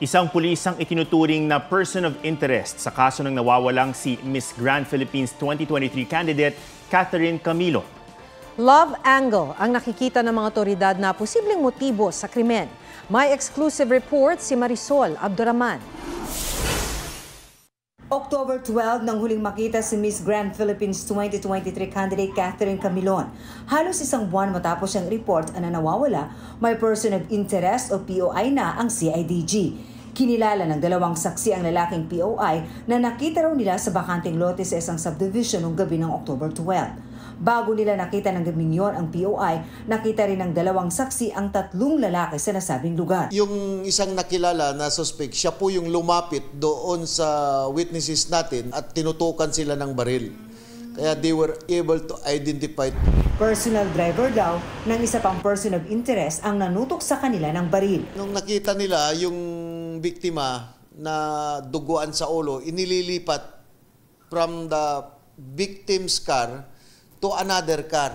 Isang pulis ang itinuturing na person of interest sa kaso ng nawawalang si Miss Grand Philippines 2023 candidate Catherine Camilo. Love angle ang nakikita ng mga otoridad na posibleng motibo sa krimen. May exclusive report si Marisol Abduraman. October 12 nang huling makita si Miss Grand Philippines 2023 candidate Catherine Camilon. Halos isang buwan matapos ang report na nawawala, may person of interest o POI na ang CIDG. Kinilala ng dalawang saksi ang lalaking POI na nakita raw nila sa bakanteng lote sa isang subdivision noong gabi ng October 12. Bago nila nakita ng gabing yon ang POI, nakita rin ng dalawang saksi ang tatlong lalaki sa nasabing lugar. Yung isang nakilala na suspect, siya po yung lumapit doon sa witnesses natin at tinutukan sila ng baril. Kaya they were able to identify. Personal driver daw ng isa pang person of interest ang nanutok sa kanila ng baril. Nung nakita nila yung biktima na duguan sa ulo, inililipat from the victim's car to another car.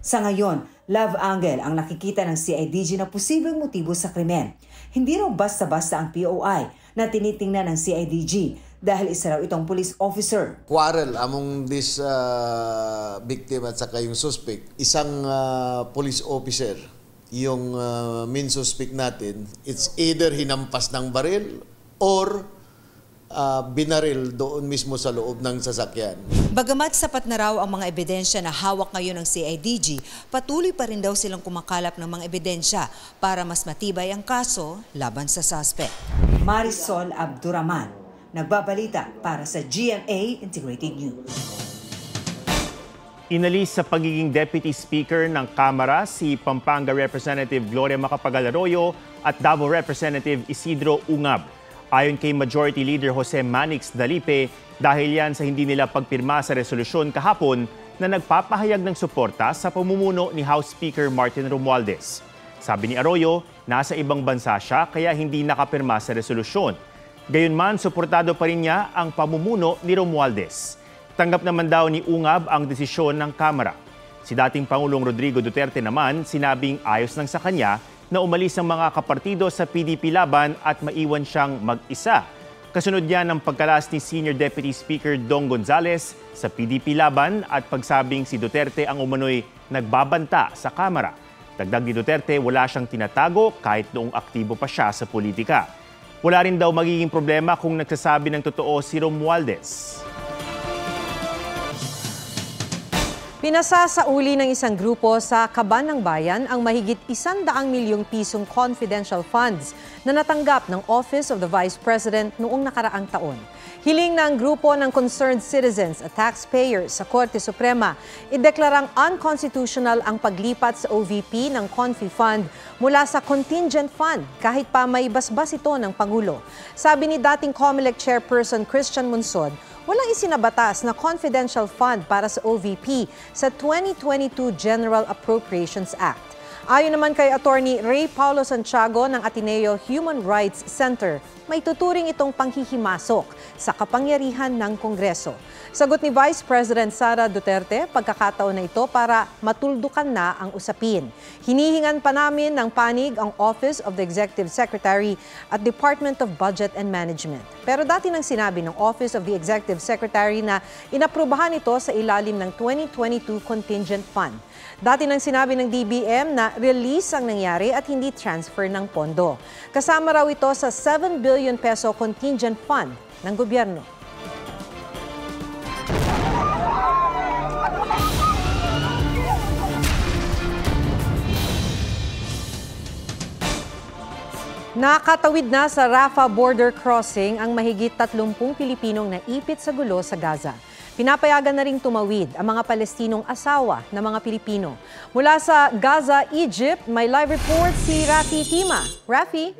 Sa ngayon, love angle ang nakikita ng CIDG na posibleng motibo sa krimen. Hindi raw basta-basta ang POI na tinitingnan ng CIDG dahil isa raw itong police officer. Quarrel among this victim at saka yung suspect. Isang police officer, yung main suspect natin, it's either hinampas ng baril or binaril doon mismo sa loob ng sasakyan. Bagamat sapat na raw ang mga ebidensya na hawak ngayon ng CIDG, patuloy pa rin daw silang kumakalap ng mga ebidensya para mas matibay ang kaso laban sa suspect. Marisol Abduraman, nagbabalita para sa GMA Integrated News. Inalis sa pagiging Deputy Speaker ng Kamara si Pampanga Representative Gloria Macapagal-Arroyo at Davao Representative Isidro Ungab. Ayon kay Majority Leader Jose Manix Dalipe, dahil yan sa hindi nila pagpirma sa resolusyon kahapon na nagpapahayag ng suporta sa pamumuno ni House Speaker Martin Romualdez. Sabi ni Arroyo, nasa ibang bansa siya kaya hindi nakapirma sa resolusyon. Gayunman, suportado pa rin niya ang pamumuno ni Romualdez. Tanggap naman daw ni Ungab ang desisyon ng Kamara. Si dating Pangulong Rodrigo Duterte naman sinabing ayos lang sa kanya na umalis ang mga kapartido sa PDP laban at maiwan siyang mag-isa. Kasunod yan ng pagkalas ni Senior Deputy Speaker Dong Gonzales sa PDP laban at pagsabing si Duterte ang umano'y nagbabanta sa Kamara. Dagdag ni Duterte, wala siyang tinatago kahit noong aktibo pa siya sa politika. Wala rin daw magiging problema kung nagsasabi ng totoo si Romualdez. Pinasa sa uli ng isang grupo sa Kaban ng Bayan ang mahigit 100 milyong pisong confidential funds na natanggap ng Office of the Vice President noong nakaraang taon. Hiling ng grupo ng concerned citizens at taxpayers sa Korte Suprema, ideklarang unconstitutional ang paglipat sa OVP ng Confi Fund mula sa contingent fund kahit pa may basbas ito ng Pangulo. Sabi ni dating COMELEC Chairperson Christian Munsod, walang isinabatas na confidential fund para sa OVP sa 2022 General Appropriations Act. Ayon naman kay Attorney Ray Paulo Santiago ng Ateneo Human Rights Center, may tuturing itong panghihimasok sa kapangyarihan ng Kongreso. Sagot ni Vice President Sara Duterte, pagkakataon na ito para matuldukan na ang usapin. Hinihingan pa namin ng panig ang Office of the Executive Secretary at Department of Budget and Management. Pero dati nang sinabi ng Office of the Executive Secretary na inaprubahan ito sa ilalim ng 2022 Contingent Fund. Dati nang sinabi ng DBM na release ang nangyari at hindi transfer ng pondo. Kasama raw ito sa 7 billion peso contingent fund ng gobyerno. Nakatawid na sa Rafah border crossing ang mahigit 30 Pilipinong naipit sa gulo sa Gaza. Pinapayagan na ring tumawid ang mga Palestinong asawa ng mga Pilipino. Mula sa Gaza, Egypt, may live report si Rafi Tima. Rafi?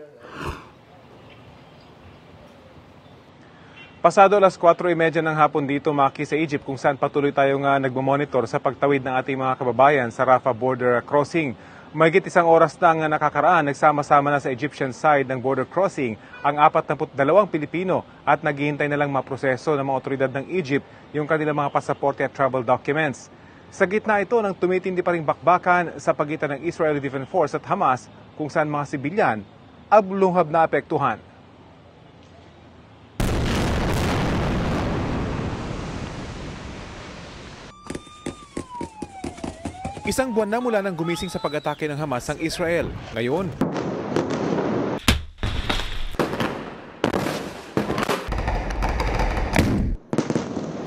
Pasado alas 4:30 ng hapon dito, Maki, sa Egypt, kung saan patuloy tayong nagmamonitor sa pagtawid ng ating mga kababayan sa Rafah border crossing. Mahigit isang oras na ang nakakaraan, nagsama-sama na sa Egyptian side ng border crossing ang 42 Pilipino at naghihintay na lang maproseso ng mga otoridad ng Egypt yung kanilang mga pasaporte at travel documents. Sa gitna ito ng tumitindi pa ring bakbakan sa pagitan ng Israeli Defense Force at Hamas kung saan mga sibilyan ang lungab na apektuhan. Isang buwan na mula nang gumising sa pag-atake ng Hamas ang Israel. Ngayon,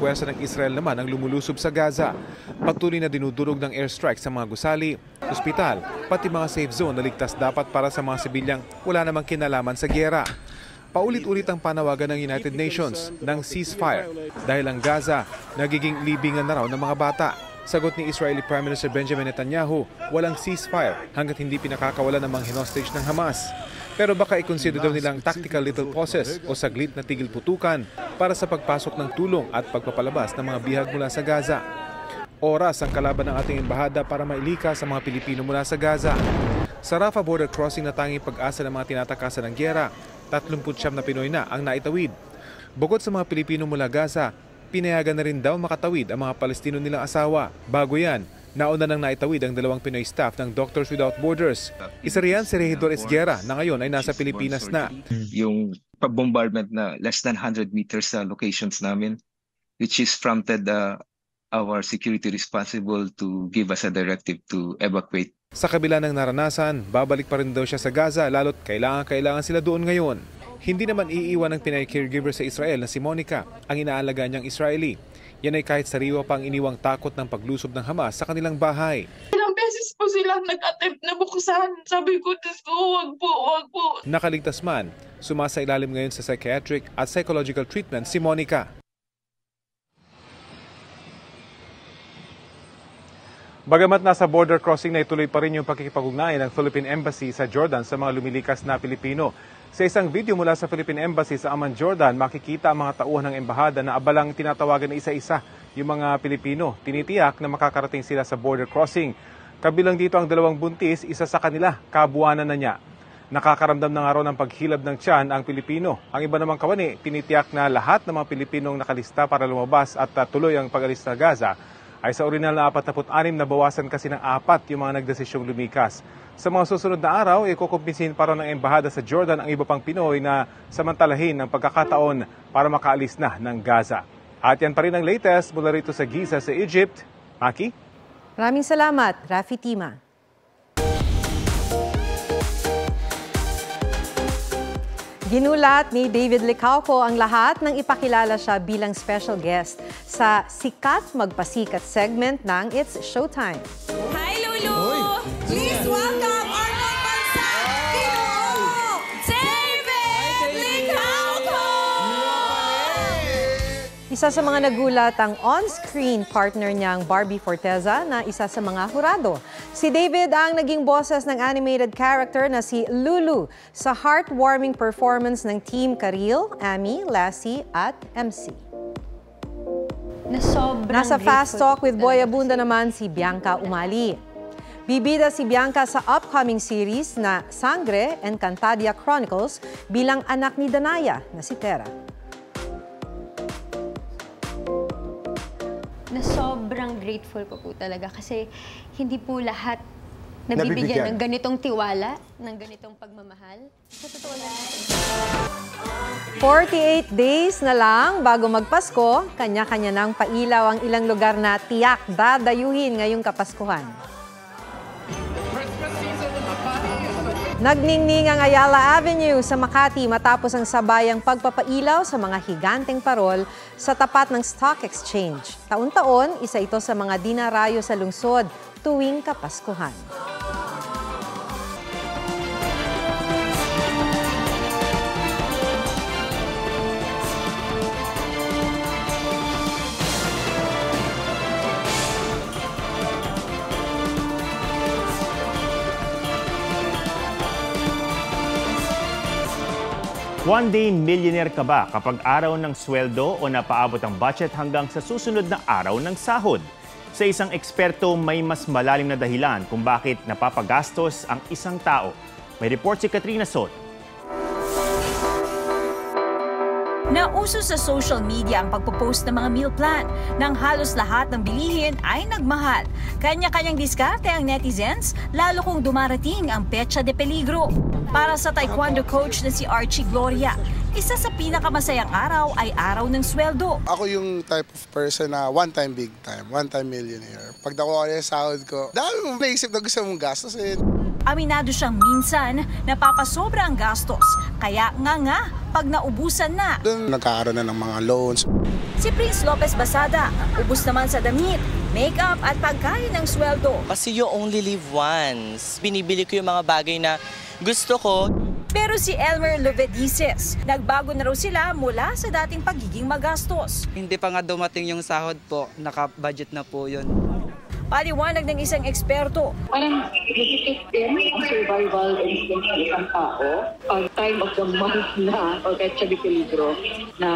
puwersa ng Israel naman ang lumulusob sa Gaza. Patuloy na dinudurog ng airstrike sa mga gusali, ospital, pati mga safe zone na ligtas dapat para sa mga sibilyang wala namang kinalaman sa giyera. Paulit-ulit ang panawagan ng United Nations ng ceasefire dahil ang Gaza nagiging libingan na raw ng mga bata. Sagot ni Israeli Prime Minister Benjamin Netanyahu, walang ceasefire hanggat hindi pinakakawalan ng mga hinostage ng Hamas. Pero baka i-consider daw nilang tactical little pauses o saglit na tigil putukan para sa pagpasok ng tulong at pagpapalabas ng mga bihag mula sa Gaza. Oras ang kalaban ng ating embahada para mailikas sa mga Pilipino mula sa Gaza. Sa Rafah border crossing na tanging pag-asa ng mga tinatakasan ng giyera, 39 na Pinoy na ang naitawid. Bukod sa mga Pilipino mula Gaza, pinayagan na rin daw makatawid ang mga Palestino nilang asawa. Bago yan, nauna nang naitawid ang 2 Pinoy staff ng Doctors Without Borders. Isa riyan si Regidor Esguerra na ngayon ay nasa Pilipinas na. Yung pag-bombardment na less than 100 meters sa locations namin, which is prompted our security responsible to give us a directive to evacuate. Sa kabila ng naranasan, babalik pa rin daw siya sa Gaza lalo't kailangan sila doon ngayon. Hindi naman iiwan ng Pinay caregiver sa Israel na si Monica, ang inaalaga niyang Israeli. Yan ay kahit sariwa pang iniwang takot ng paglusob ng Hamas sa kanilang bahay. Ilang beses po sila nag-attempt na buksan. Sabi ko, Diyos ko, wag po. Nakaligtas man, sumasailalim ngayon sa psychiatric at psychological treatment si Monica. Bagamat nasa border crossing na ituloy pa rin yung pakikipag-ugnayan ng Philippine Embassy sa Jordan sa mga lumilikas na Pilipino. Sa isang video mula sa Philippine Embassy sa Amman, Jordan, makikita ang mga tauhan ng embahada na abalang tinatawagan na isa-isa yung mga Pilipino. Tinitiyak na makakarating sila sa border crossing. Kabilang dito ang 2 buntis, isa sa kanila, kabuanan na niya. Nakakaramdam na nga raw ng paghilab ng tiyan ang Pilipino. Ang iba namang kawani, tinitiyak na lahat ng mga Pilipinong nakalista para lumabas at tuloy ang pag-alis sa Gaza ay sa original na 46 na bawasan kasi ng 4 yung mga nagdesisyong lumikas. Sa mga susunod na araw, ikukumpinsin pa rin ng embahada sa Jordan ang iba pang Pinoy na samantalahin ng pagkakataon para makaalis na ng Gaza. At yan pa rin ang latest mula rito sa Giza sa Egypt. Maki? Maraming salamat, Rafi Tima. Ginulat ni David Licauco ang lahat nang ipakilala siya bilang special guest sa Sikat Magpasikat segment ng It's Showtime. Hi, Lulu! Please welcome our Pambansang Ginoo, David Licauco! Isa sa mga nagulat ang on-screen partner niyang Barbie Forteza na isa sa mga hurado. Si David ang naging boses ng animated character na si Lulu sa heartwarming performance ng Team Karil, Amy, Lassie at MC. Nasa Fast Talk with Boy Abunda naman si Bianca Umali. Bibida si Bianca sa upcoming series na Sangre Encantadia Chronicles bilang anak ni Danaya na si Tera. Na sobrang grateful ko po talaga kasi hindi po lahat nabibigyan ng ganitong tiwala, ng ganitong pagmamahal. Sa totoo lang. 48 days na lang bago magpasko, kanya-kanya nang pailaw ang ilang lugar na tiyak dadayuhin ngayong Kapaskuhan. Nagningning ang Ayala Avenue sa Makati matapos ang sabayang pagpapailaw sa mga higanteng parol sa tapat ng Stock Exchange. Taon-taon, isa ito sa mga dinarayo sa lungsod tuwing Kapaskuhan. One-day millionaire ka ba kapag araw ng sweldo o napaabot ang budget hanggang sa susunod na araw ng sahod? Sa isang eksperto, may mas malalim na dahilan kung bakit napapagastos ang isang tao. May report si Katrina Sot. Nauso sa social media ang pagpo-post ng mga meal plan. Nang halos lahat ng bilihin ay nagmahal. Kanya-kanyang diskarte ang netizens, lalo kung dumarating ang petsa de peligro. Para sa taekwondo coach na si Archie Gloria, Isa sa pinakamasayang araw ay araw ng sweldo. Ako yung type of person na one-time big time, one-time millionaire. Pag nakuha yung sahod ko, dami mong naisip na gusto mong gastusin. Aminado siyang minsan napapasobra ang gastos, kaya nga pag naubusan na. Doon nagkakaroon na ng mga loans. Si Prince Lopez Basada, ubus naman sa damit, makeup at pagkain ng sweldo. Kasi you only live once. Binibili ko yung mga bagay na gusto ko. Pero si Elmer Lovedices, nagbago na raw sila mula sa dating pagiging magastos. Hindi pa nga dumating yung sahod po, naka-budget na po yun. Paliwanag ng isang eksperto. Parang nagkikip din ang survival instinct ng isang tao pag time of the month na o kahit siya peligro na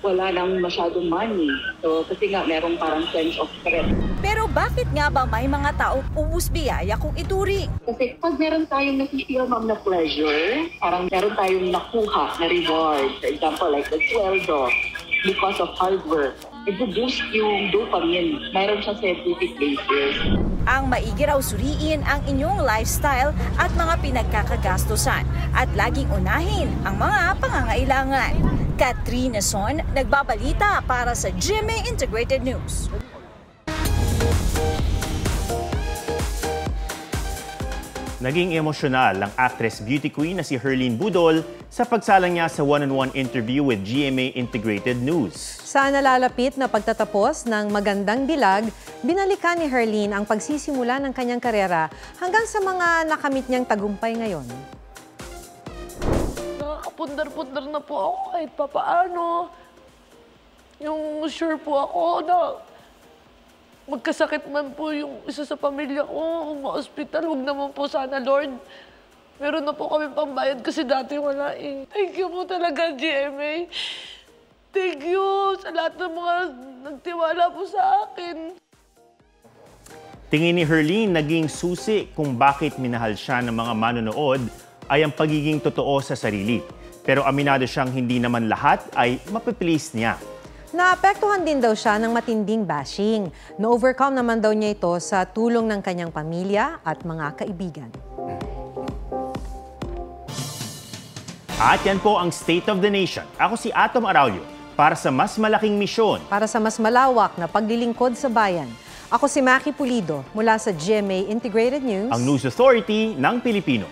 wala nang masyadong money. So kasi nga merong parang sense of threat. Pero bakit nga ba may mga tao ubus biyaya kung ituring? Kasi pag meron tayong nasisira ma'am na pleasure, parang meron tayong nakuha na reward. For example, like the sweldo because of hard work. I-boost yung dopamine. Mayroon siyang scientific basis. Ang maigi raw suriin ang inyong lifestyle at mga pinagkakagastusan at laging unahin ang mga pangangailangan. Katrina Son, nagbabalita para sa GMA Integrated News. Naging emosyonal ang actress beauty queen na si Herlene Budol sa pagsalang niya sa one-on-one interview with GMA Integrated News. Sa nalalapit na pagtatapos ng Magandang Dilag, binalikan ni Herlene ang pagsisimula ng kanyang karera hanggang sa mga nakamit niyang tagumpay ngayon. Nakakapundar-pundar na po ako kahit papaano. Yung sure po ako na magkasakit man po yung isa sa pamilya ko, kung ma-hospital, huwag naman po sana, Lord. Meron na po kami pambayad kasi dati wala eh. Thank you po talaga, GMA. Thank you sa lahat ng mga nagtiwala po sa akin. Tingin ni Herlene, naging susi kung bakit minahal siya ng mga manonood ay ang pagiging totoo sa sarili. Pero aminado siyang hindi naman lahat ay mapiplease niya. Naapektuhan din daw siya ng matinding bashing. Na-overcome naman daw niya ito sa tulong ng kanyang pamilya at mga kaibigan. At yan po ang State of the Nation. Ako si Atom Araulio para sa mas malaking misyon. Para sa mas malawak na paglilingkod sa bayan. Ako si Maki Pulido mula sa GMA Integrated News. Ang News Authority ng Pilipino.